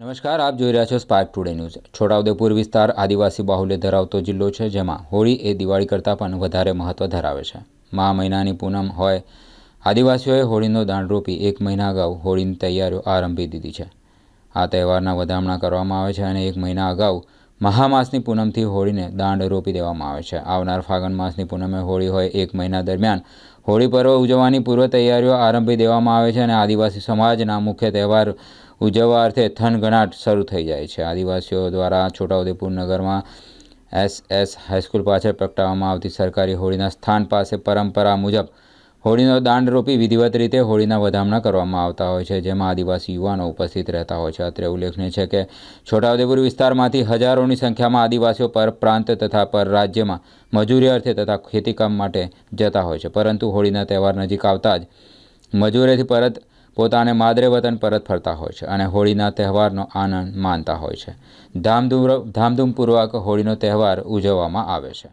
નમસ્કાર, આપ જોઈ રહ્યા છો સ્પાર્ક ટુડે ન્યૂઝ। છોટાઉદેપુર વિસ્તાર આદિવાસી બાહુલ્ય ધરાવતો જિલ્લો છે, જેમાં હોળી એ દિવાળી કરતાં પણ વધારે મહત્વ ધરાવે છે। મા મહિનાની પૂનમ હોય, આદિવાસીઓએ હોળીનો દાંડ રોપી 1 મહિના અગાઉ હોળીની તૈયારીઓ આરંભી દીધી છે। આ તહેવારના વધામણા કરવામાં આવે છે અને 1 મહિના અગાઉ મહામાસની પૂનમથી હોળીને દાંડ રોપી દેવામાં આવે છે। આવનાર ફાગણ માસની પૂનમે હોળી હોય, 1 મહિના દરમિયાન હોળી પર્વ ઉજવવાની પૂર્વ તૈયારીઓ આરંભી દેવામાં આવે છે અને આદિવાસી સમાજના મુખ્ય તહેવાર ઉજવવા અર્થે થનગનાટ શરૂ થઈ જાય છે। આદિવાસીઓ દ્વારા છોટાઉદેપુર નગરમાં SS હાઈસ્કૂલ પાછળ પ્રગટાવવામાં આવતી સરકારી હોળીના સ્થાન પાસે પરંપરા મુજબ હોળીનો દાંડ રોપી વિધિવત રીતે હોળીના વધામણા કરવામાં આવતા હોય છે, જેમાં આદિવાસી યુવાનો ઉપસ્થિત રહેતા હોય છે। અત્રે ઉલ્લેખનીય છે કે છોટાઉદેપુર વિસ્તારમાંથી હજારોની સંખ્યામાં આદિવાસીઓ પર પ્રાંત તથા પર રાજ્યમાં મજૂરી અર્થે તથા ખેતીકામ માટે જતા હોય છે, પરંતુ હોળીના તહેવાર નજીક આવતા જ મજૂરેથી પરત પોતાને માદરે વતન પરત ફરતા હોય છે અને હોળીના તહેવારનો આનંદ માણતા હોય છે। ધામધૂમપૂર્વક હોળીનો તહેવાર ઉજવવામાં આવે છે।